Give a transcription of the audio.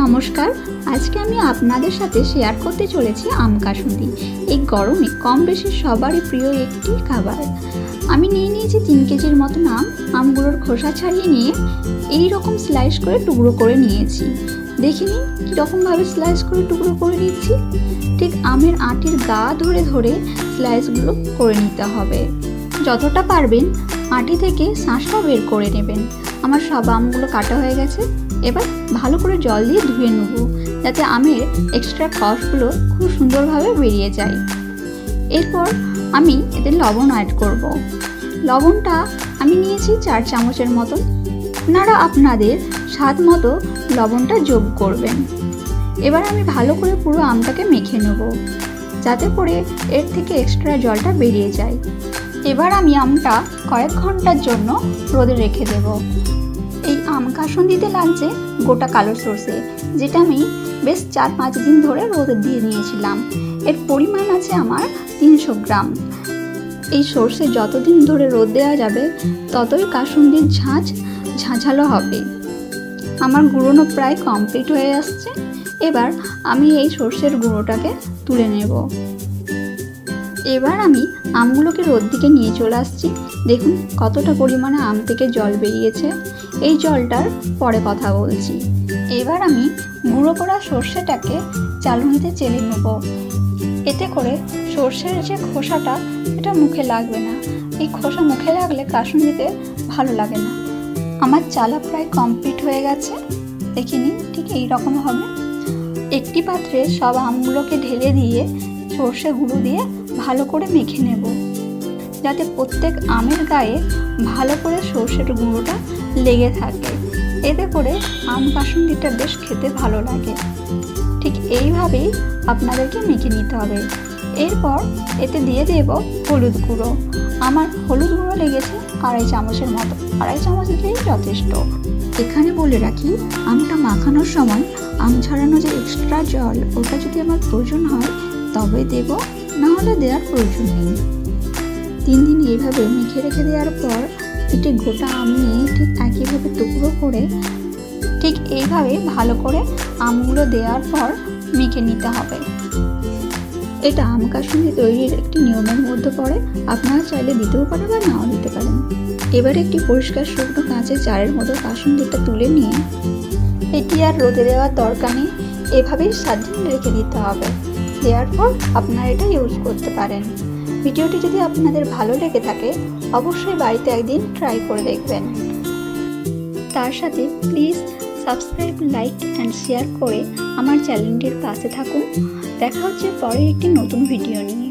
নমস্কার। আজকে আমি আপনাদের সাথে শেয়ার করতে চলেছি আম কাসুন্দি। এই গরমে কম বেশি সবারই প্রিয় একটি খাবার। আমি নিয়ে নিয়েছি 3 কেজির মতো আম। আমগুলোর খোসা ছাড়িয়ে নিয়ে এই রকম স্লাইস করে টুকরো করে নিয়েছি। দেখে নিন কীরকমভাবে স্লাইস করে টুকরো করে নিচ্ছি। ঠিক আমের আটির গা ধরে ধরে স্লাইসগুলো করে নিতে হবে। যতটা পারবেন আটি থেকে শাঁসটা বের করে নেবেন। আমার সব আমগুলো কাটা হয়ে গেছে। এবার ভালো করে জল দিয়ে ধুয়ে নেব, যাতে আমের এক্সট্রা কষগুলো খুব সুন্দরভাবে বেরিয়ে যায়। এরপর আমি এতে লবণ অ্যাড করব। লবণটা আমি নিয়েছি 4 চামচের মতন। আপনারা আপনাদের স্বাদ মতো লবণটা যোগ করবেন। এবার আমি ভালো করে পুরো আমটাকে মেখে নেব, যাতে করে এর থেকে এক্সট্রা জলটা বেরিয়ে যায়। এবার আমি আমটা কয়েক ঘন্টার জন্য রোদে রেখে দেব। এই আম কাসুন্দিতে লাগছে গোটা কালো সর্ষে, যেটা আমি বেশ 4-5 দিন ধরে রোদে দিয়ে নিয়েছিলাম। এর পরিমাণ আছে আমার 300 গ্রাম। এই সর্ষে যতদিন ধরে রোদ দেওয়া যাবে ততই কাসুন্দির ঝাঁঝ ঝাঁঝালো হবে। আমার গুঁড়োনো প্রায় কমপ্লিট হয়ে আসছে। এবার আমি এই সর্ষের গুঁড়োটাকে তুলে নেব। এবার আমি আমগুলোকে রোদ দিকে নিয়ে চলে আসছি। দেখুন কতটা পরিমাণে আম থেকে জল বেরিয়েছে। এই জলটার পরে কথা বলছি। এবার আমি গুঁড়ো করা সর্ষেটাকে চালুনিতে চেলে নেব। এতে করে সর্ষের যে খোসাটা এটা মুখে লাগবে না। এই খোসা মুখে লাগলে কাসুন্দিতে ভালো লাগে না। আমার চালা প্রায় কমপ্লিট হয়ে গেছে। দেখে নিন ঠিক এই রকম হবে। একটি পাত্রে সব আমগুলোকে ঢেলে দিয়ে সর্ষে গুঁড়ো দিয়ে ভালো করে মেখে নেব, যাতে প্রত্যেক আমের গায়ে ভালো করে সর্ষের গুঁড়োটা লেগে থাকে। এতে করে আম কাসুন্দিটা বেশ খেতে ভালো লাগে। ঠিক এইভাবেই আপনাদেরকে মেখে নিতে হবে। এরপর এতে দিয়ে দেব হলুদ গুঁড়ো। আমার হলুদ গুঁড়ো লেগেছে 2.5 চামচের মতো। 2.5 চামচ দিলেই যথেষ্ট। এখানে বলে রাখি, আমটা মাখানোর সময় আম ছাড়ানো যে এক্সট্রা জল, ওটা যদি আমার প্রয়োজন হয় তবে দেব, নাহলে দেওয়ার প্রয়োজন নেই। 3 দিন এইভাবে মেখে রেখে দেওয়ার পর এটি গোটা আম নিয়ে ঠিক একইভাবে টুকরো করে ঠিক এইভাবে ভালো করে আমগুলো দেওয়ার পর মেখে নিতে হবে। এটা আম কাসুন্দি তৈরির একটি নিয়মের মধ্যে পড়ে। আপনারা চাইলে দিতেও পারেন বা নাও দিতে পারেন। এবার একটি পরিষ্কার শুকনো কাঁচের জারের মতো কাসুন্দিটা তুলে নিয়ে এটি আর রোদে দেওয়ার দরকার নেই, এভাবেই 7 দিন রেখে দিতে হবে। দেওয়ার পর আপনারা এটা ইউজ করতে পারেন। ভিডিওটি যদি আপনাদের ভালো লেগে থাকে অবশ্যই বাড়িতে একদিন ট্রাই করে দেখবেন। তার সাথে please subscribe, like and share করে আমার চ্যানেলটির পাশে থাকুন। দেখা হচ্ছে পরে একটি নতুন ভিডিও নিয়ে।